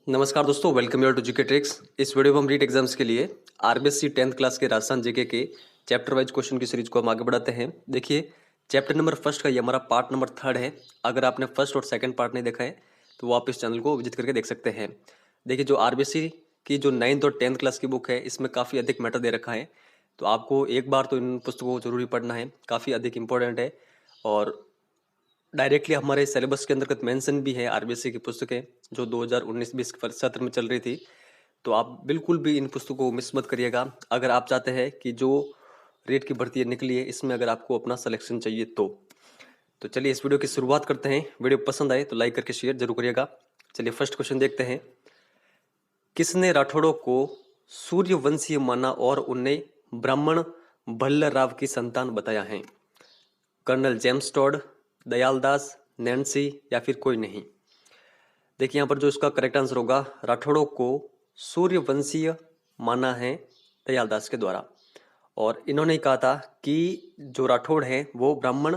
नमस्कार दोस्तों, welcome your to GK tricks. इस वीडियो में हम रीट एग्जाम्स के लिए आरबीएससी 10th क्लास के राजस्थान जीके के चैप्टर वाइज क्वेश्चन की सीरीज को हम आगे बढ़ाते हैं। देखिए, चैप्टर नंबर फर्स्ट का ये हमारा पार्ट नंबर 3 है। अगर आपने फर्स्ट और सेकंड पार्ट नहीं देखा है तो वो आप इस चैनल को विजिट करके देख सकते हैं। देखिए, जो आरबीएससी की जो 9th और 10th क्लास की बुक है, इसमें काफ़ी अधिक मैटर दे रखा है, तो आपको एक बार तो इन पुस्तकों को जरूरी पढ़ना है, काफ़ी अधिक इंपॉर्टेंट है। और डायरेक्टली हमारे सिलेबस के अंतर्गत मेंशन भी है आरबीएससी की पुस्तकें जो 2019-20 सत्र में चल रही थी। तो आप बिल्कुल भी इन पुस्तकों को मिस मत करिएगा अगर आप चाहते हैं कि जो रेट की भर्ती निकली है इसमें अगर आपको अपना सिलेक्शन चाहिए तो चलिए इस वीडियो की शुरुआत करते हैं। वीडियो पसंद आए तो लाइक करके शेयर जरूर करिएगा। चलिए फर्स्ट क्वेश्चन देखते हैं। किसने राठौड़ों को सूर्यवंशीय माना और उन्हें ब्राह्मण भल्लराव की संतान बताया है? Colonel James Tod, Dayaldas, Nainsi या फिर कोई नहीं? देखिए यहाँ पर जो इसका करेक्ट आंसर होगा, राठौड़ों को सूर्यवंशीय माना है दयालदास के द्वारा। और इन्होंने कहा था कि जो राठौड़ हैं वो ब्राह्मण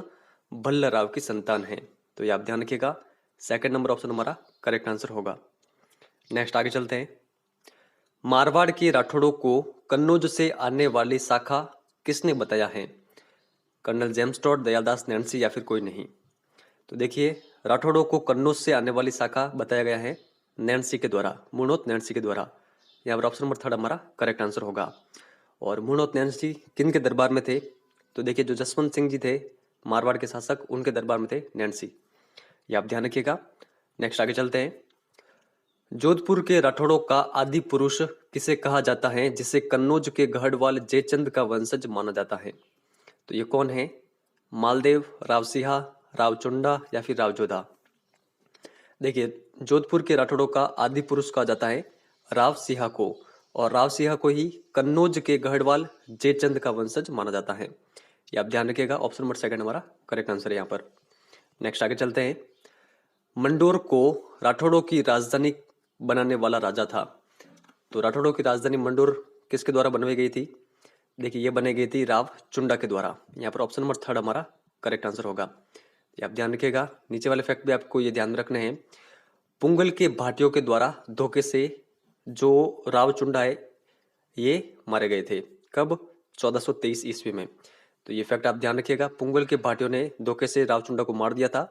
भल्लराव की संतान हैं। तो ये आप ध्यान रखिएगा, सेकंड नंबर ऑप्शन हमारा करेक्ट आंसर होगा। नेक्स्ट आगे चलते हैं। मारवाड़ के राठौड़ों को कन्नौज से आने वाली शाखा किसने बताया है? Colonel James Tod, Dayaldas, Nainsi या फिर कोई नहीं? तो देखिए, राठौड़ों को कन्नौज से आने वाली शाखा बताया गया है नैन्सी के द्वारा, मूर्णोत नैन्सी के द्वारा। यहाँ पर ऑप्शन नंबर 3 हमारा करेक्ट आंसर होगा। और मूर्णोत नैन्सी किन के दरबार में थे? तो देखिए, जो जसवंत सिंह जी थे मारवाड़ के शासक, उनके दरबार में थे नैन्सी। ये आप ध्यान रखिएगा। नेक्स्ट आगे चलते हैं। जोधपुर के राठौड़ों का आदि पुरुष किसे कहा जाता है जिसे कन्नौज के गढ़वाल जयचंद का वंशज माना जाता है? तो ये कौन है? मालदेव, रावसिहा, रावचुंडा या फिर रावजोधा? देखिए, जोधपुर के राठौड़ों का आदि पुरुष कहा जाता है रावसिहा को, और रावसिहा को ही कन्नौज के गढ़वाल जयचंद का वंशज माना जाता है। ये आप ध्यान रखिएगा, ऑप्शन नंबर 2 हमारा करेक्ट आंसर है यहाँ पर। नेक्स्ट आगे चलते हैं। मंडोर को राठौड़ों की राजधानी बनाने वाला राजा था। तो राठौड़ों की राजधानी मंडोर किसके द्वारा बनवाई गई थी? देखिए, ये बनाई गई थी रावचुंडा के द्वारा। यहाँ पर ऑप्शन नंबर 3 हमारा करेक्ट आंसर होगा। ये आप ध्यान रखिएगा। नीचे वाले फैक्ट भी आपको ये ध्यान रखने हैं। पुंगल के भाटियों के द्वारा धोखे से जो रावचुंडा है ये मारे गए थे। कब? 1423 ईस्वी में। तो ये फैक्ट आप ध्यान रखिएगा, पुंगल के भाटियों ने धोखे से रावचुंडा को मार दिया था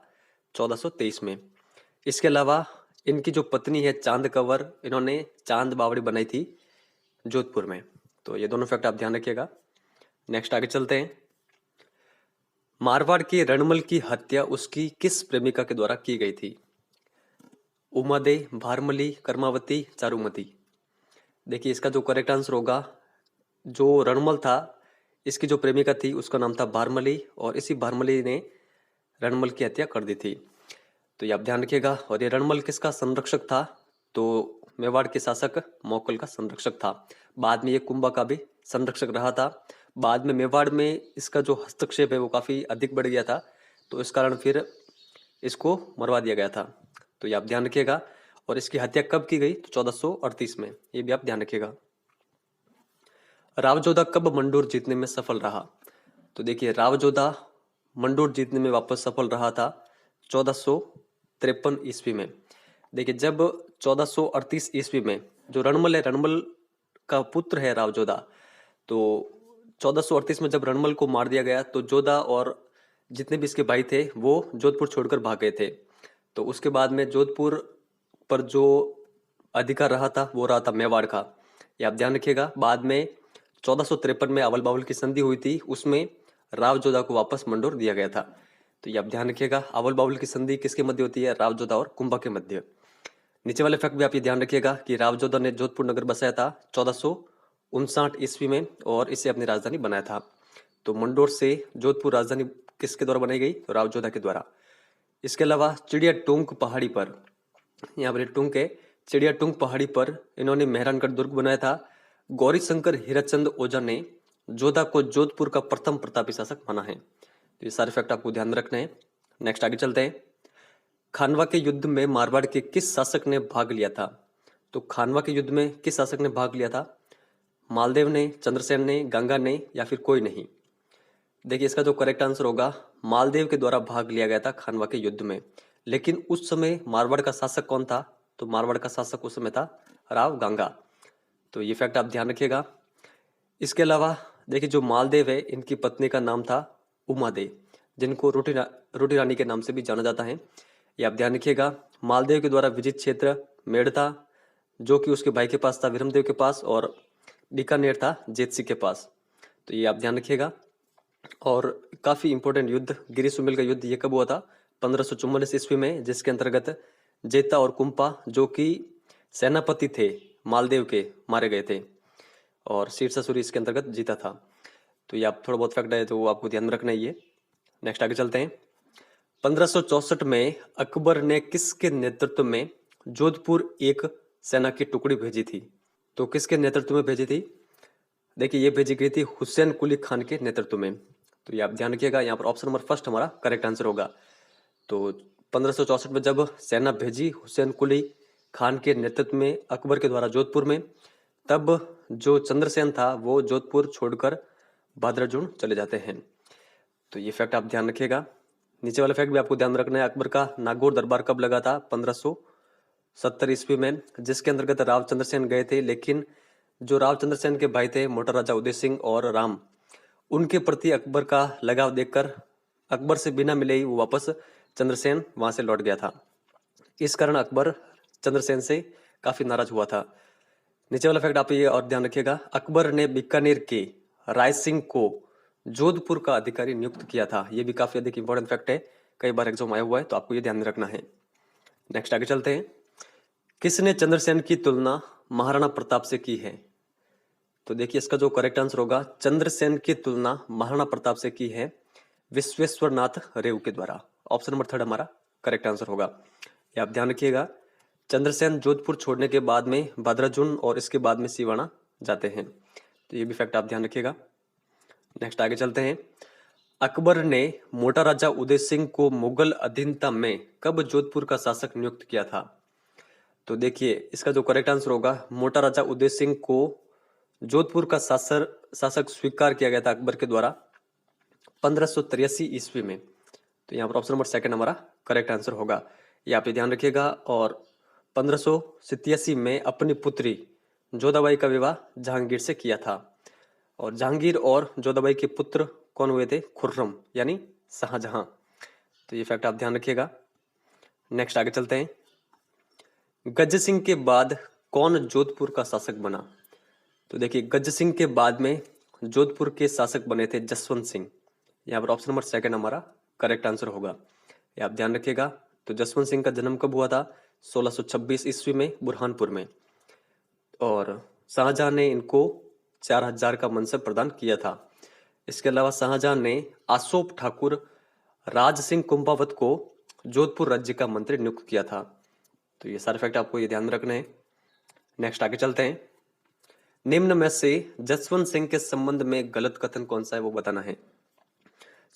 1423 में। इसके अलावा इनकी जो पत्नी है चांद कंवर, इन्होंने चांद बावड़ी बनाई थी जोधपुर में। तो ये दोनों फैक्ट आप ध्यान रखिएगा। नेक्स्ट आगे चलते हैं। मारवाड़ के रणमल की हत्या उसकी किस प्रेमिका के द्वारा की गई थी? उमादे, भारमली, कर्मावती, चारुमती? देखिए, इसका जो करेक्ट आंसर होगा, जो रणमल था इसकी जो प्रेमिका थी उसका नाम था भारमली, और इसी भारमली ने रणमल की हत्या कर दी थी। तो ये आप ध्यान रखिएगा। और ये रणमल किसका संरक्षक था? तो मेवाड़ के शासक मौकल का संरक्षक था। बाद में ये कुंभा का भी संरक्षक रहा था। बाद में मेवाड़ में इसका जो हस्तक्षेप है वो काफी अधिक बढ़ गया था, तो इस कारण फिर इसको मरवा दिया गया था। तो ये आप ध्यान रखिएगा। और इसकी हत्या कब की गई? तो 1438 में। ये भी आप ध्यान रखिएगा। रावजोधा कब मंडोर जीतने में सफल रहा? तो देखिए, रावजोधा मंडोर जीतने में वापस सफल रहा था 1453 ईस्वी में। देखिए, जब 1438 ईस्वी में जो रणमल है, रणमल का पुत्र है रावजोधा, तो 1438 में जब रणमल को मार दिया गया तो जोधा और जितने भी इसके भाई थे वो जोधपुर छोड़कर भाग गए थे। तो उसके बाद में जोधपुर पर जो अधिकार रहा था वो रहा था मेवाड़ का। ये आप ध्यान रखिएगा। बाद में 1453 में अवल बावल की संधि हुई थी, उसमें रावजोधा को वापस मंडोर दिया गया था। तो ये आप ध्यान रखिएगा, अवल बावल की संधि किसके मध्य होती है? रावजोधा और कुंभा के मध्य। नीचे वाले फैक्ट भी आप ये ध्यान रखिएगा कि रावजोधा ने जोधपुर नगर बसाया था 1459 ईस्वी में और इसे अपनी राजधानी बनाया था। तो मंडोर से जोधपुर राजधानी किसके द्वारा बनाई गई? तो रावजोधा के द्वारा। इसके अलावा चिड़िया टूंक पहाड़ी पर, यहाँ पर टूंक है, चिड़िया टूंक पहाड़ी पर इन्होंने मेहरानगढ़ दुर्ग बनाया था। गौरी शंकर हीराचंद ओझा ने जोधा को जोधपुर का प्रथम प्रतापी शासक माना है। तो ये सारे फैक्ट आपको ध्यान रखने हैं। नेक्स्ट आगे चलते हैं। खानवा के युद्ध में मारवाड़ के किस शासक ने भाग लिया था? तो खानवा के युद्ध में किस शासक ने भाग लिया था? मालदेव ने, चंद्रसेन ने, गंगा ने या फिर कोई नहीं? देखिए, इसका जो करेक्ट आंसर होगा, मालदेव के द्वारा भाग लिया गया था खानवा के युद्ध में। लेकिन उस समय मारवाड़ का शासक कौन था? तो मारवाड़ का शासक उस समय था राव गांगा। तो ये फैक्ट आप ध्यान रखिएगा। इसके अलावा देखिए जो मालदेव है इनकी पत्नी का नाम था उमा दे, जिनको रोटी रानी के नाम से भी जाना जाता है। ये आप ध्यान रखिएगा। मालदेव के द्वारा विजित क्षेत्र मेड़ता, जो कि उसके भाई के पास था विरमदेव के पास, और बीकानेर था जेत सिंह के पास। तो ये आप ध्यान रखिएगा। और काफी इंपॉर्टेंट युद्ध गिरी सुमेल का युद्ध ये कब हुआ था? 1544 ईस्वी में, जिसके अंतर्गत जेता और कुंपा जो कि सेनापति थे मालदेव के, मारे गए थे और शीर्षासुरी इसके अंतर्गत जीता था। तो ये आप थोड़ा बहुत फैक्ट है तो आपको ध्यान में रखना ही है। नेक्स्ट आगे चलते हैं। 1564 में अकबर ने किसके नेतृत्व में जोधपुर एक सेना की टुकड़ी भेजी थी? तो किसके नेतृत्व में भेजी थी? देखिए ये भेजी गई थी हुसैन कुली खान के नेतृत्व में। तो ये आप ध्यान रखिएगा, यहाँ पर ऑप्शन नंबर फर्स्ट हमारा करेक्ट आंसर होगा। तो 1564 में जब सेना भेजी हुसैन कुली खान के नेतृत्व में अकबर के द्वारा जोधपुर में, तब जो चंद्रसेन था वो जोधपुर छोड़कर भाद्रजुन चले जाते हैं। तो ये फैक्ट आप ध्यान रखिएगा। नीचे वाला फैक्ट भी आपको ध्यान रखना है। अकबर का नागौर दरबार कब लगा था? 1570 ईस्वी में, जिसके अंतर्गत राव चंद्रसेन गए थे। लेकिन जो राव चंद्रसेन के भाई थे मोटा राजा उदय सिंह और राम, उनके प्रति अकबर का लगाव देखकर अकबर से बिना मिले ही वो वापस चंद्रसेन वहां से लौट गया था। इस कारण अकबर चंद्रसेन से काफी नाराज हुआ था। नीचे वाला फैक्ट आप ये और ध्यान रखिएगा। अकबर ने बीकानेर के राय सिंह को जोधपुर का अधिकारी नियुक्त किया था। ये भी काफी अधिक इंपॉर्टेंट फैक्ट है, कई बार एग्जाम आया हुआ है, तो आपको ये ध्यान में रखना है। नेक्स्ट आगे चलते हैं। किसने चंद्रसेन की तुलना महाराणा प्रताप से की है? तो देखिए इसका जो करेक्ट आंसर होगा, चंद्रसेन की तुलना महाराणा प्रताप से की है विश्वेश्वर नाथ रेव के द्वारा। ऑप्शन नंबर थर्ड हमारा करेक्ट आंसर होगा। ये आप ध्यान रखिएगा। चंद्रसेन जोधपुर छोड़ने के बाद में भाद्रजुन और इसके बाद में सिवाना जाते हैं। तो ये भी फैक्ट आप ध्यान रखिएगा। नेक्स्ट आगे चलते हैं। अकबर ने मोटा राजा उदय सिंह को मुगल अधीनता में कब जोधपुर का शासक नियुक्त किया था? तो देखिए इसका जो करेक्ट आंसर होगा, मोटा राजा उदय सिंह को जोधपुर का शासक स्वीकार किया गया था अकबर के द्वारा 1583 ईस्वी में। तो यहाँ पर ऑप्शन नंबर सेकंड हमारा करेक्ट आंसर होगा। ये आप ध्यान रखिएगा। और 1587 में अपनी पुत्री जोधाबाई का विवाह जहांगीर से किया था। और जहांगीर और जोधाबाई के पुत्र कौन हुए थे? खुर्रम यानी शाहजहां। तो ये फैक्ट आप ध्यान रखिएगा। नेक्स्ट आगे चलते हैं। गज सिंह के बाद कौन जोधपुर का शासक बना? तो देखिए गज सिंह के बाद में जोधपुर के शासक बने थे जसवंत सिंह। यहाँ पर ऑप्शन नंबर सेकंड हमारा करेक्ट आंसर होगा। ये आप ध्यान रखिएगा। तो जसवंत सिंह का जन्म कब हुआ था? 1626 ईस्वी में बुरहानपुर में। और शाहजहां ने इनको 4000 का मनसब प्रदान किया था। इसके अलावा शाहजहां ने आसोप ठाकुर राज सिंह कुंभावत को जोधपुर राज्य का मंत्री नियुक्त किया था। तो ये सारे फैक्ट आपको ये ध्यान में रखने हैं। नेक्स्ट आगे चलते हैं। निम्न में से जसवंत सिंह के संबंध में गलत कथन कौन सा है वो बताना है।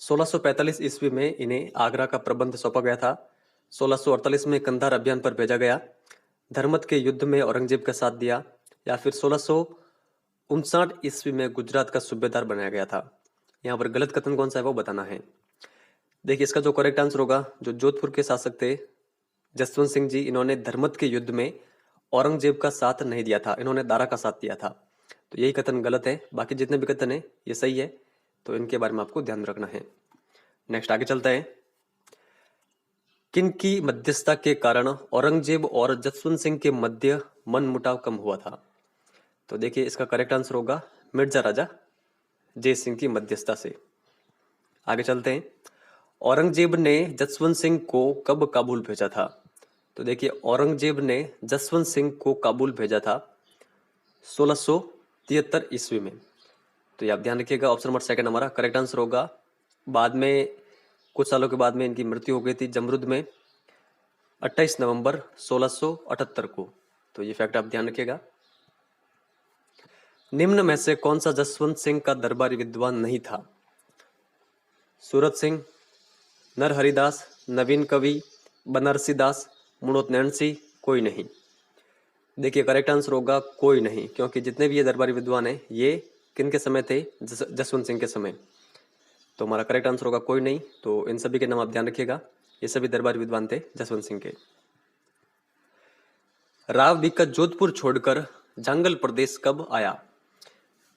1645 ईस्वी में इन्हें आगरा का प्रबंध सौंपा गया था। 1648 में कंधार अभियान पर भेजा गया। धर्मत के युद्ध में औरंगजेब का साथ दिया। या फिर 1659 ईस्वी में गुजरात का सूबेदार बनाया गया था। यहाँ पर गलत कथन कौन सा है वो बताना है। देखिए इसका जो करेक्ट आंसर होगा, जो जोधपुर के शासक थे जसवंत सिंह जी, इन्होंने धर्मत के युद्ध में औरंगजेब का साथ नहीं दिया था, इन्होंने दारा का साथ दिया था। तो यही कथन गलत है। बाकी जितने भी कथन है ये सही है, तो इनके बारे में आपको ध्यान रखना है। नेक्स्ट आगे चलता है। किन की मध्यस्थता के कारण औरंगजेब और जसवंत सिंह के मध्य मनमुटाव कम हुआ था? तो देखिए इसका करेक्ट आंसर होगा मिर्जा राजा जय सिंह की मध्यस्थता से। आगे चलते हैं। औरंगजेब ने जसवंत सिंह को कब काबुल भेजा था? तो देखिए औरंगजेब ने जसवंत सिंह को काबुल भेजा था 1673 ईस्वी में। तो ये आप ध्यान रखिएगा। ऑप्शन नंबर सेकंड हमारा करेक्ट आंसर होगा। बाद में कुछ सालों के बाद में इनकी मृत्यु हो गई थी जमरुद में 28 नवंबर 1678 को। तो ये फैक्ट आप ध्यान रखिएगा। निम्न में से कौन सा जसवंत सिंह का दरबारी विद्वान नहीं था? सूरत सिंह, नरहरिदास, नवीन कवि, बनारसी दास, मुणोत नैणसी, कोई नहीं। देखिए करेक्ट आंसर होगा कोई नहीं, क्योंकि जितने भी ये दरबारी विद्वान हैं ये किन के समय थे? जसवंत सिंह के समय। तो हमारा करेक्ट आंसर होगा कोई नहीं। तो इन सभी के नाम आप ध्यान रखिएगा, ये सभी दरबारी विद्वान थे जसवंत सिंह के। राव बीका जोधपुर छोड़कर जंगल प्रदेश कब आया?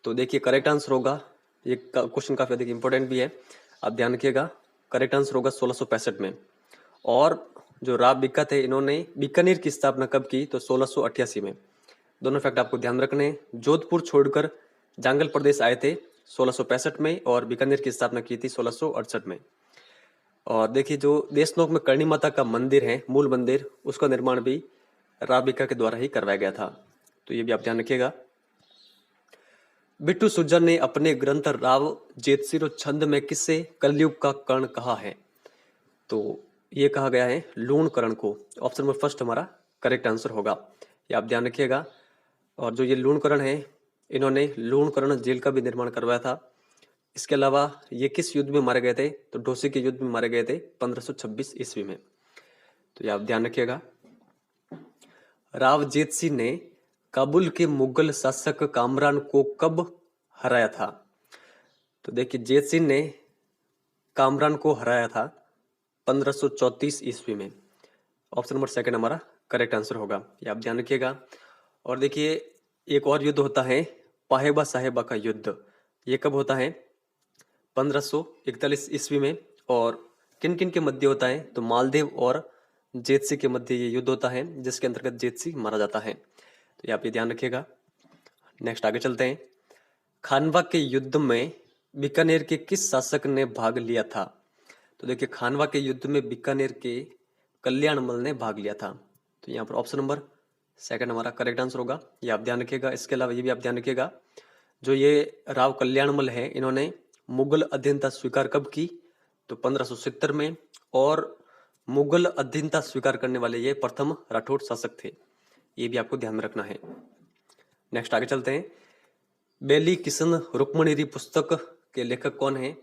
तो देखिए करेक्ट आंसर होगा, ये क्वेश्चन काफी अधिक इंपॉर्टेंट भी है, आप ध्यान रखिएगा। करेक्ट आंसर होगा 1665 में। और जो राव बीका थे इन्होंने बीकानेर की स्थापना कब की? तो 1688 में। दोनों फैक्ट आपको ध्यान रखने हैं। जोधपुर छोड़कर जांगल प्रदेश आए थे 1665 में और बीकानेर की स्थापना की थी 1668 में। और देखिए जो देशनोक में करणी माता का मंदिर है, मूल मंदिर, उसका निर्माण भी राव बीका के द्वारा ही करवाया गया था, तो ये भी आप ध्यान रखिएगा। बिट्टू सुरजन ने अपने ग्रंथ राव जेतसिरो छंद में किससे कलयुग का कर्ण कहा है? तो ये कहा गया है लूणकरण को। ऑप्शन नंबर फर्स्ट हमारा करेक्ट आंसर होगा, ये आप ध्यान रखिएगा। और जो ये लूणकरण है, इन्होंने लूणकरण जेल का भी निर्माण करवाया था। इसके अलावा ये किस युद्ध में मारे गए थे? तो ढोसी के युद्ध में मारे गए थे 1526 ईस्वी में, तो ये आप ध्यान रखिएगा। राव जेत सिंह ने काबुल के मुगल शासक कामरान को कब हराया था? तो देखिए जेत सिंह ने कामरान को हराया था 1534 ईस्वी में। ऑप्शन नंबर सेकंड हमारा करेक्ट आंसर होगा, ये आप ध्यान रखिएगा। और देखिए एक और युद्ध होता है पाहेबा साहेबा का युद्ध, ये कब होता है? 1541 ईस्वी में। और किन किन के मध्य होता है? तो मालदेव और जेतसी के मध्य ये युद्ध होता है, जिसके अंतर्गत जेतसी मारा जाता है, तो ये आप ये ध्यान रखिएगा। नेक्स्ट आगे चलते हैं। खानवा के युद्ध में बीकानेर के किस शासक ने भाग लिया था? तो देखिए खानवा के युद्ध में बीकानेर के कल्याणमल ने भाग लिया था, तो यहाँ पर ऑप्शन नंबर सेकंड हमारा करेक्ट आंसर होगा, ये आप ध्यान रखिएगा। इसके अलावा ये भी आप ध्यान रखिएगा, जो ये राव कल्याणमल है, इन्होंने मुगल अधीनता स्वीकार कब की? तो 1570 में। और मुगल अधीनता स्वीकार करने वाले ये प्रथम राठौड़ शासक थे, ये भी आपको ध्यान में रखना है। नेक्स्ट आगे चलते हैं। बेली किशन रुक्मणीरी पुस्तक के लेखक कौन है?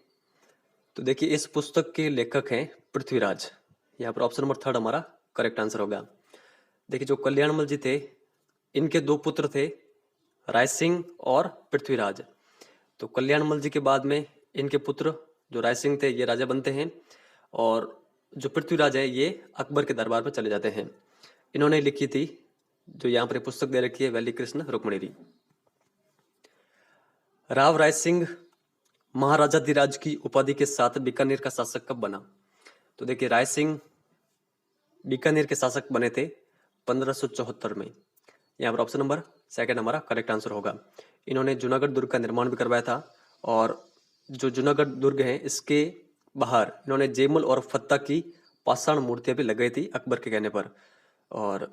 तो देखिए इस पुस्तक के लेखक हैं पृथ्वीराज, यहाँ पर ऑप्शन नंबर थर्ड हमारा करेक्ट आंसर होगा। देखिए जो कल्याणमल जी थे, इनके दो पुत्र थे, राय सिंह और पृथ्वीराज। तो कल्याणमल जी के बाद में इनके पुत्र जो राय सिंह थे ये राजा बनते हैं, और जो पृथ्वीराज है ये अकबर के दरबार पर चले जाते हैं। इन्होंने लिखी थी, जो यहाँ पर पुस्तक दे रखी है, वैली कृष्ण रुक्मणीरी। राव राय सिंह महाराजाधिराज की उपाधि के साथ बीकानेर का शासक कब बना? तो देखिए राय सिंह बीकानेर के शासक बने थे 1574 में। यहाँ पर ऑप्शन नंबर सेकंड हमारा करेक्ट आंसर होगा। इन्होंने जूनागढ़ दुर्ग का निर्माण भी करवाया था, और जो जूनागढ़ दुर्ग है इसके बाहर इन्होंने जयमल और फत्ता की पाषाण मूर्तियां भी लगाई थी अकबर के कहने पर। और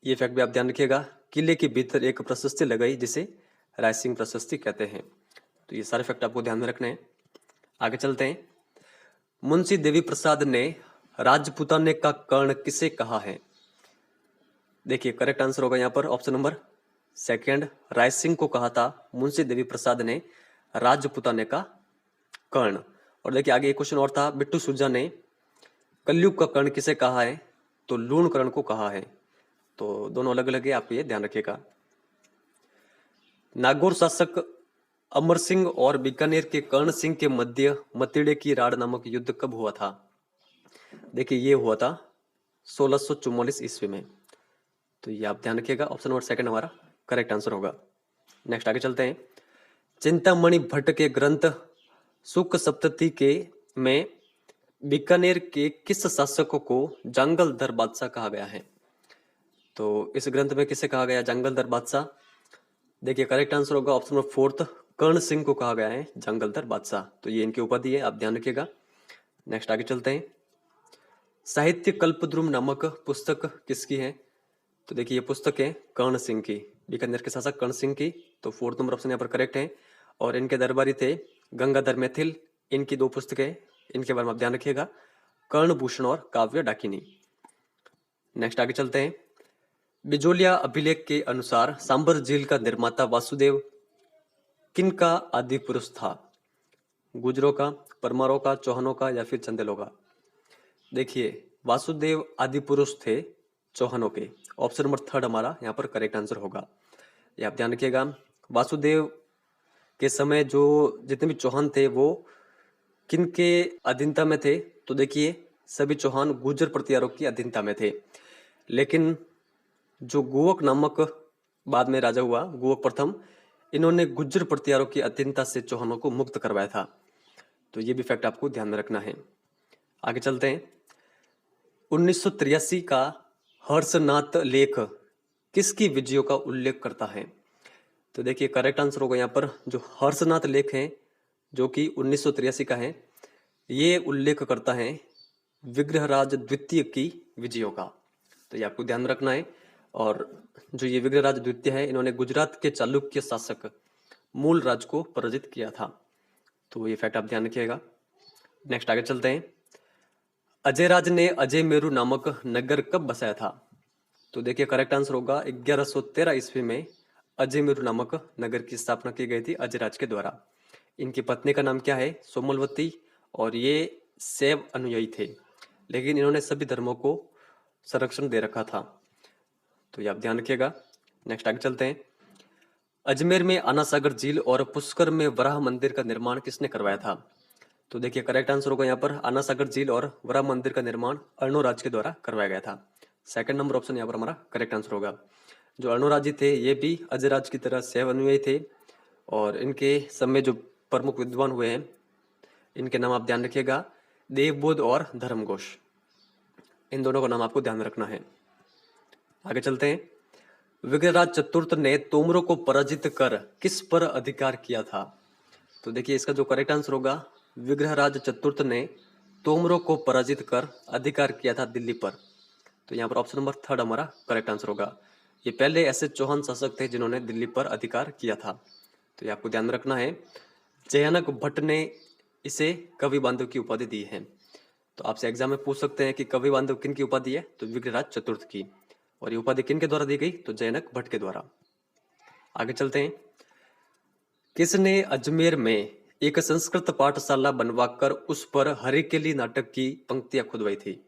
ये फैक्ट भी आप ध्यान रखिएगा, किले के भीतर एक प्रशस्ति लगाई जिसे राय सिंह प्रशस्ति कहते हैं, तो ये सारे फैक्ट आपको ध्यान में रखने हैं। आगे चलते हैं। मुंशी देवी प्रसाद ने राजपुताने का कर्ण किसे कहा है? देखिए करेक्ट आंसर होगा यहाँ पर option number second, Rai Singh को कहा था मुंशी देवी प्रसाद ने राजपुताने का कर्ण। और देखिए आगे एक क्वेश्चन और था, बिट्टू सुरजा ने कलयुग का कर्ण किसे कहा है? तो लूणकरण को कहा है, तो दोनों अलग अलग है, आप ये ध्यान रखिएगा। नागौर शासक अमर सिंह और बीकानेर के कर्ण सिंह के मध्य मतिड़े की राड़ नामक युद्ध कब हुआ था? देखिए ये हुआ था 1644 ईस्वी में, तो ये आप ध्यान रखिएगा। ऑप्शन नंबर सेकंड हमारा करेक्ट आंसर होगा। नेक्स्ट आगे चलते हैं। चिंतामणि भट्ट के ग्रंथ सुख सप्तती के में बीकानेर के किस शासकों को जंगलधर बादशाह कहा गया है? तो इस ग्रंथ में किसे कहा गया जंगलधर बादशाह? देखिए करेक्ट आंसर होगा ऑप्शन नंबर फोर्थ, कर्ण सिंह को कहा गया है जंगलधर बादशाह, तो ये इनकी उपाधि है, आप ध्यान रखिएगा। नेक्स्ट आगे चलते हैं। साहित्य कल्पद्रुम नामक पुस्तक किसकी है? तो देखिए ये पुस्तक है कर्ण सिंह की, बीकानेर के शासक कर्ण सिंह की, तो फोर्थ नंबर ऑप्शन यहाँ पर करेक्ट है। और इनके दरबारी थे गंगाधर मैथिल, इनकी दो पुस्तकें, इनके बारे में आप ध्यान रखिएगा, कर्णभूषण और काव्य डाकिनी। नेक्स्ट आगे चलते हैं। बिजोलिया अभिलेख के अनुसार सांबर झील का निर्माता वासुदेव किनका आदि पुरुष था? गुजरों का, परमारों का, चौहानों का या फिर चंदेलों का? देखिए वासुदेव आदि पुरुष थे चौहानों के, ऑप्शन नंबर थर्ड हमारा यहाँ पर करेक्ट आंसर होगा, ये आप ध्यान रखिएगा। वासुदेव के समय जो जितने भी चौहान थे वो किनके अधीनता में थे? तो देखिए सभी चौहान गुर्जर प्रतिहारों की अधीनता में थे, लेकिन जो गोवक नामक बाद में राजा हुआ, गोवक प्रथम, इन्होंने गुज्जर प्रतिहारों की अधीनता से चौहानों को मुक्त करवाया था। तो ये भी फैक्ट आपको ध्यान में रखना है। आगे चलते हैं। 1983 का हर्षनाथ लेख किसकी विजयों का उल्लेख करता है? तो देखिए करेक्ट आंसर होगा यहाँ पर जो हर्षनाथ लेख है, जो कि 1983 का है, ये उल्लेख करता है विग्रहराज द्वितीय की विजयों का। तो ये आपको ध्यान में रखना है। और जो ये विग्रहराज द्वितीय है, इन्होंने गुजरात के चालुक्य शासक मूलराज को पराजित किया था। तो ये फैक्ट आप ध्यान रखिएगा। नेक्स्ट आगे चलते हैं। अजयराज ने अजय मेरू नामक नगर कब बसाया था? तो देखिए करेक्ट आंसर होगा 1113 ईस्वी में अजय मेरू नामक नगर की स्थापना की गई थी अजयराज के द्वारा। इनकी पत्नी का नाम क्या है? सोमलवती। और ये शैव अनुयायी थे, लेकिन इन्होंने सभी धर्मों को संरक्षण दे रखा था। तो ये आप ध्यान रखिएगा। नेक्स्ट आगे चलते हैं। अजमेर में आना सागर झील और पुष्कर में वराह मंदिर का निर्माण किसने करवाया था? तो देखिए करेक्ट आंसर होगा यहाँ पर आना सागर झील और वराह मंदिर का निर्माण अर्णोराज के द्वारा करवाया गया था। सेकंड नंबर ऑप्शन यहाँ पर हमारा करेक्ट आंसर होगा। जो अर्णोराज जी थे, ये भी अजयराज की तरह शैव अनुयायी थे, और इनके समय जो प्रमुख विद्वान हुए हैं, इनके नाम आप ध्यान रखिएगा, देवबोध और धर्मघोष। इन दोनों का नाम आपको ध्यान में रखना है। आगे चलते हैं। विग्रहराज चतुर्थ ने तोमरों को पराजित कर किस पर अधिकार किया था? तो देखिए इसका जो करेक्ट आंसर होगा, विग्रहराज चतुर्थ ने तोमरों को पराजित कर अधिकार किया था दिल्ली पर। तो यहाँ पर ऑप्शन नंबर थर्ड हमारा करेक्ट आंसर होगा। ये पहले ऐसे चौहान शासक थे जिन्होंने दिल्ली पर अधिकार किया था। तो ये आपको ध्यान में रखना है। जयानक भट्ट ने इसे कवि बांधव की उपाधि दी है। तो आपसे एग्जाम में पूछ सकते हैं कि कवि बांधव किन की उपाधि है? तो विग्रहराज चतुर्थ की। और ये उपाधि किन के द्वारा दी गई? तो जयानक भट्ट के द्वारा। आगे चलते हैं। किसने अजमेर में एक संस्कृत पाठशाला बनवाकर उस पर हरिकेली नाटक की पंक्तियां खुदवाई थी?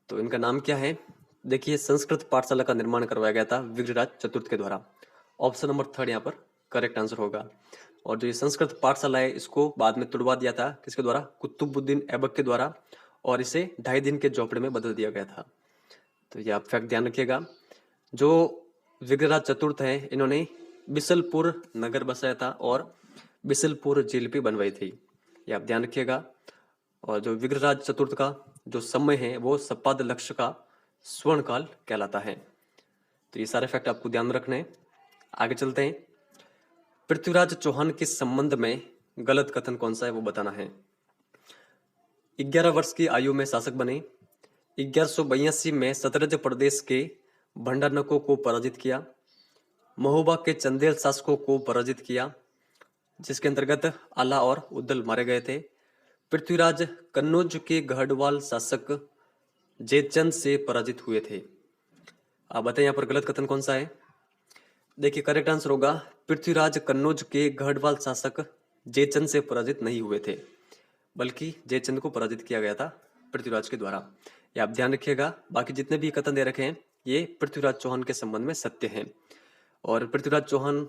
तो इनका नाम क्या है? देखिए संस्कृत पाठशाला का निर्माण करवाया गया था विग्रहराज चतुर्थ के द्वारा। ऑप्शन नंबर थर्ड यहाँ पर करेक्ट आंसर होगा। और जो ये संस्कृत पाठशाला है, इसको बाद में तुड़वा दिया था किसके द्वारा? कुतुबुद्दीन ऐबक के द्वारा, और इसे 2.5 दिन के झोपड़े में बदल दिया गया था। तो ये आप फैक्ट ध्यान रखिएगा। जो विग्रहराज चतुर्थ है, इन्होंने बिसलपुर नगर बसाया था और बिसलपुर झील भी बनवाई थी। ये आप ध्यान रखिएगा। और जो विग्रहराज चतुर्थ का जो समय है, वो सपाद लक्ष्य का स्वर्ण काल कहलाता है। तो ये सारे फैक्ट आपको ध्यान में रखने हैं। आगे चलते हैं। पृथ्वीराज चौहान के संबंध में गलत कथन कौन सा है, वो बताना है। 11 वर्ष की आयु में शासक बने। 1182 में सतलज प्रदेश के भंडारनको को पराजित किया। महोबा के चंदेल शासकों को पराजित किया, जिसके अंतर्गत आला और उद्दल मारे गए थे। पृथ्वीराज कन्नौज के गढ़वाल शासक जयचंद से पराजित हुए थे। आप बताएं यहाँ पर गलत कथन कौन सा है? देखिए करेक्ट आंसर होगा पृथ्वीराज कन्नौज के गढ़वाल शासक जयचंद से पराजित नहीं हुए थे, बल्कि जयचंद को पराजित किया गया था पृथ्वीराज के द्वारा। ये आप ध्यान रखिएगा। बाकी जितने भी कथन दे रखे हैं, ये पृथ्वीराज चौहान के संबंध में सत्य हैं। और पृथ्वीराज चौहान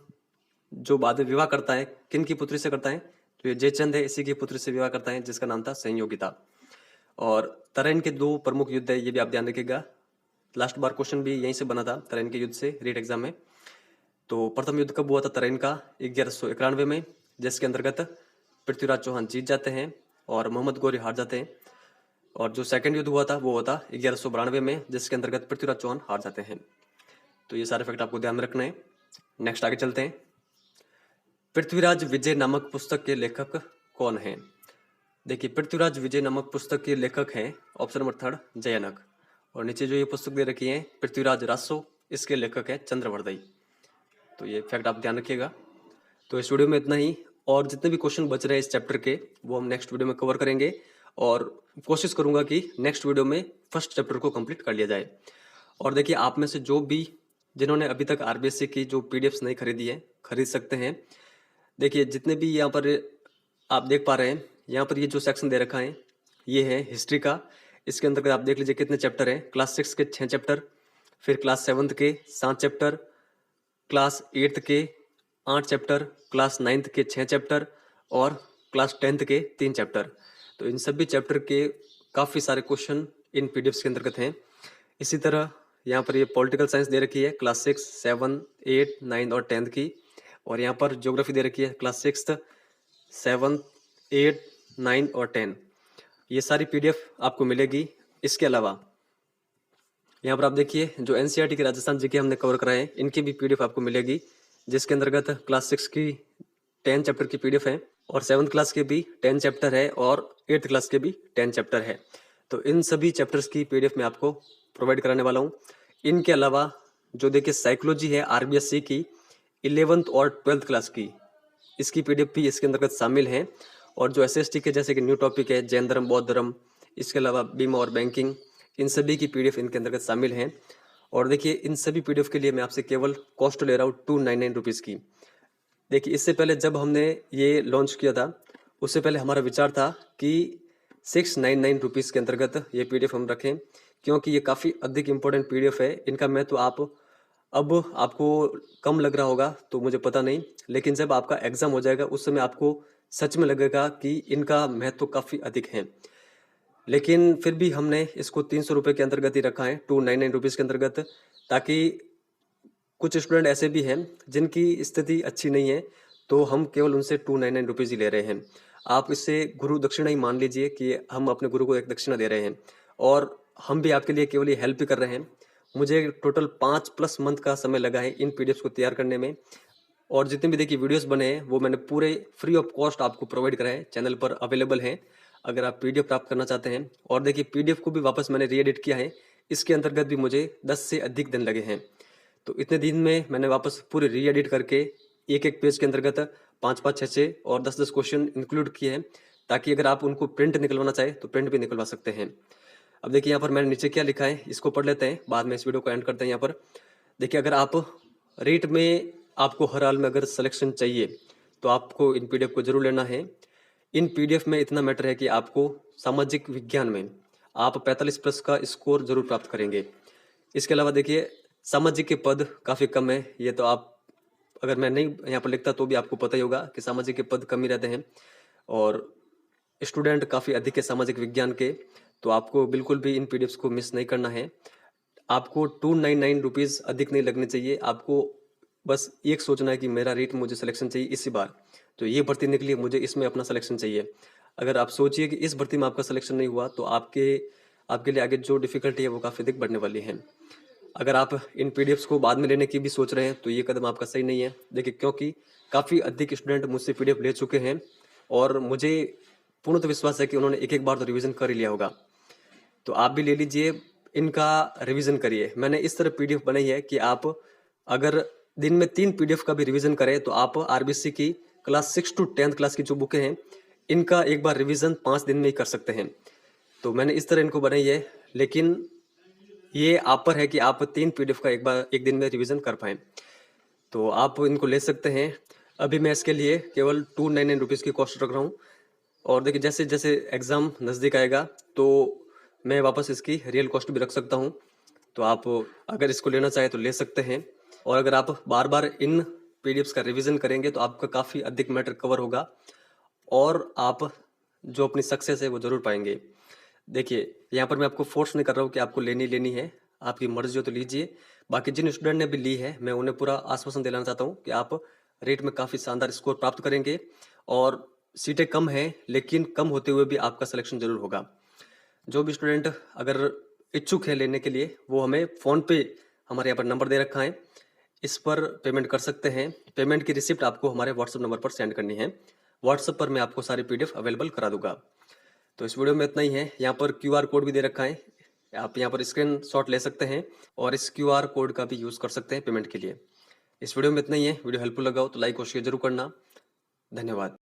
जो बाद में विवाह करता है, किन की पुत्री से करता है? तो ये जयचंद है, इसी की पुत्री से विवाह करता है, जिसका नाम था संयोगिता। और तराइन के 2 प्रमुख युद्ध है, ये भी आप ध्यान रखिएगा। लास्ट बार क्वेश्चन भी यहीं से बना था, तराइन के युद्ध से, रीट एग्जाम में। तो प्रथम युद्ध कब हुआ था तराइन का? 1191 में, जिसके अंतर्गत पृथ्वीराज चौहान जीत जाते हैं और मोहम्मद गौरी हार जाते हैं। और जो सेकंड युद्ध हुआ था, वो हुआ था 1192 में, जिसके अंतर्गत पृथ्वीराज चौहान हार जाते हैं। तो ये सारे फैक्ट आपको ध्यान में रखना है। नेक्स्ट आगे चलते हैं। पृथ्वीराज विजय नामक पुस्तक के लेखक कौन है? देखिए पृथ्वीराज विजय नामक पुस्तक के लेखक हैं ऑप्शन नंबर थर्ड जयानक। और नीचे जो ये पुस्तक दे रखी है पृथ्वीराज रासो, इसके लेखक है चंद्रवर्धई। तो ये फैक्ट आप ध्यान रखिएगा। तो इस वीडियो में इतना ही, और जितने भी क्वेश्चन बच रहे हैं इस चैप्टर के, वो हम नेक्स्ट वीडियो में कवर करेंगे। और कोशिश करूंगा कि नेक्स्ट वीडियो में फर्स्ट चैप्टर को कंप्लीट कर लिया जाए। और देखिए आप में से जो भी जिन्होंने अभी तक आरबीएससी की जो पीडीएफ्स नहीं खरीदी है, खरीद सकते हैं। देखिए जितने भी यहाँ पर आप देख पा रहे हैं, यहाँ पर ये जो सेक्शन दे रखा है, ये है हिस्ट्री का। इसके अंतर्गत आप देख लीजिए कितने चैप्टर हैं। क्लास 6 के 6 चैप्टर, फिर क्लास 7 के 7 चैप्टर, क्लास 8 के 8 चैप्टर, क्लास 9 के 6 चैप्टर और क्लास 10 के 3 चैप्टर। तो इन सभी चैप्टर के काफ़ी सारे क्वेश्चन इन पीडीएफ्स के अंतर्गत हैं। इसी तरह यहाँ पर ये पॉलिटिकल साइंस दे रखी है क्लास 6, 7, 8, 9 और 10th की। और यहाँ पर ज्योग्राफी दे रखी है क्लास 6th, 7, 8, 9 और 10। ये सारी पीडीएफ आपको मिलेगी। इसके अलावा यहाँ पर आप देखिए जो एनसीईआरटी की राजस्थान जीके हमने कवर कराए हैं, इनकी भी पीडीएफ आपको मिलेगी, जिसके अंतर्गत क्लास 6 की 10 चैप्टर की पीडीएफ है और 7th क्लास के भी 10 चैप्टर है और 8th क्लास के भी 10 चैप्टर है। तो इन सभी चैप्टर्स की पीडीएफ मैं आपको प्रोवाइड कराने वाला हूँ। इनके अलावा जो देखिए साइकोलॉजी है आरबीएससी की 11th और 12th क्लास की, इसकी पीडीएफ भी इसके अंतर्गत शामिल है। और जो एसएसटी के जैसे कि न्यू टॉपिक है जैन धर्म, बौद्ध धर्म, इसके अलावा बीमा और बैंकिंग, इन सभी की पीडीएफ इनके अंतर्गत शामिल हैं। और देखिए इन सभी पीडीएफ के लिए मैं आपसे केवल कॉस्ट ले रहा हूँ 299 रुपीज़ की। देखिए इससे पहले जब हमने ये लॉन्च किया था, उससे पहले हमारा विचार था कि 699 रुपीज़ के अंतर्गत ये पीडीएफ हम रखें, क्योंकि ये काफ़ी अधिक इम्पोर्टेंट पीडीएफ है। इनका महत्व आप अब आपको कम लग रहा होगा तो मुझे पता नहीं, लेकिन जब आपका एग्जाम हो जाएगा उस समय आपको सच में लगेगा कि इनका महत्व काफ़ी अधिक है। लेकिन फिर भी हमने इसको 300 रुपये के अंतर्गत ही रखा है, 299 रुपीज़ के अंतर्गत, ताकि कुछ स्टूडेंट ऐसे भी हैं जिनकी स्थिति अच्छी नहीं है, तो हम केवल उनसे 299 रुपीज़ ही ले रहे हैं। आप इसे गुरु दक्षिणा ही मान लीजिए कि हम अपने गुरु को एक दक्षिणा दे रहे हैं और हम भी आपके लिए केवल ये हेल्प ही कर रहे हैं। मुझे टोटल 5+ मंथ का समय लगा है इन पीडीएफ्स को तैयार करने में, और जितने भी देखिए वीडियोस बने हैं वो मैंने पूरे फ्री ऑफ कॉस्ट आपको प्रोवाइड कराए हैं, चैनल पर अवेलेबल हैं अगर आप पीडीएफ प्राप्त करना चाहते हैं। और देखिए पीडीएफ को भी वापस मैंने री एडिट किया है, इसके अंतर्गत भी मुझे 10 से अधिक दिन लगे हैं। तो इतने दिन में मैंने वापस पूरे री एडिट करके एक एक पेज के अंतर्गत 5-5, 6-6 और 10-10 क्वेश्चन इंक्लूड किए हैं, ताकि अगर आप उनको प्रिंट निकलवाना चाहे तो प्रिंट भी निकलवा सकते हैं। अब देखिए यहाँ पर मैंने नीचे क्या लिखा है, इसको पढ़ लेते हैं, बाद में इस वीडियो को एंड करते हैं। यहाँ पर देखिए अगर आप रेट में आपको हर हाल में अगर सिलेक्शन चाहिए तो आपको इन पीडीएफ को जरूर लेना है। इन पीडीएफ में इतना मैटर है कि आपको सामाजिक विज्ञान में आप 45+ का स्कोर जरूर प्राप्त करेंगे। इसके अलावा देखिए सामाजिक के पद काफ़ी कम है, ये तो आप अगर मैं नहीं यहाँ पर लिखता तो भी आपको पता ही होगा कि सामाजिक के पद कम ही रहते हैं और स्टूडेंट काफ़ी अधिक है सामाजिक विज्ञान के। तो आपको बिल्कुल भी इन पीडीएफ्स को मिस नहीं करना है। आपको 299 रुपीज़ अधिक नहीं लगने चाहिए। आपको बस एक सोचना है कि मेरा रेट मुझे सिलेक्शन चाहिए इसी बार, तो ये भर्ती निकली, मुझे इसमें अपना सिलेक्शन चाहिए। अगर आप सोचिए कि इस भर्ती में आपका सिलेक्शन नहीं हुआ तो आपके लिए आगे जो डिफिकल्टी है वो काफ़ी अधिक बढ़ने वाली है। अगर आप इन पीडीएफ्स को बाद में लेने की भी सोच रहे हैं तो ये कदम आपका सही नहीं है। देखिए क्योंकि काफ़ी अधिक स्टूडेंट मुझसे पीडीएफ ले चुके हैं और मुझे पूर्णतः विश्वास है कि उन्होंने एक एक बार तो रिवीजन कर ही लिया होगा। तो आप भी ले लीजिए, इनका रिवीजन करिए। मैंने इस तरह पीडीएफ बनाई है कि आप अगर दिन में 3 पीडीएफ का भी रिवीजन करें तो आप आरबीसी की क्लास 6 to 10th क्लास की जो बुकें हैं इनका एक बार रिवीजन 5 दिन में ही कर सकते हैं। तो मैंने इस तरह इनको बनाई है, लेकिन ये आप पर है कि आप 3 पीडीएफ का एक दिन में रिवीजन कर पाएँ। तो आप इनको ले सकते हैं। अभी मैं इसके लिए केवल 299 रुपीज़ की कॉस्ट रख रहा हूँ और देखिए जैसे जैसे एग्ज़ाम नज़दीक आएगा तो मैं वापस इसकी रियल कॉस्ट भी रख सकता हूँ। तो आप अगर इसको लेना चाहें तो ले सकते हैं। और अगर आप बार बार इन पीडीएफ्स का रिवीजन करेंगे तो आपका काफ़ी अधिक मैटर कवर होगा और आप जो अपनी सक्सेस है वो ज़रूर पाएंगे। देखिए यहाँ पर मैं आपको फोर्स नहीं कर रहा हूँ कि आपको लेनी है, आपकी मर्जी हो तो लीजिए। बाकी जिन स्टूडेंट ने भी ली है मैं उन्हें पूरा आश्वासन दिलाना चाहता हूँ कि आप रेट में काफ़ी शानदार स्कोर प्राप्त करेंगे और सीटें कम हैं लेकिन कम होते हुए भी आपका सिलेक्शन जरूर होगा। जो भी स्टूडेंट अगर इच्छुक है लेने के लिए वो हमें फ़ोन पे हमारे यहाँ पर नंबर दे रखा है, इस पर पेमेंट कर सकते हैं। पेमेंट की रिसिप्ट आपको हमारे व्हाट्सएप नंबर पर सेंड करनी है। व्हाट्सएप पर मैं आपको सारी पीडीएफ अवेलेबल करा दूंगा। तो इस वीडियो में इतना ही है। यहाँ पर क्यूआर कोड भी दे रखा है, आप यहाँ पर स्क्रीनशॉट ले सकते हैं और इस क्यूआर कोड का भी यूज़ कर सकते हैं पेमेंट के लिए। इस वीडियो में इतना ही है। वीडियो हेल्पफुल लगा हो तो लाइक और शेयर जरूर करना। धन्यवाद।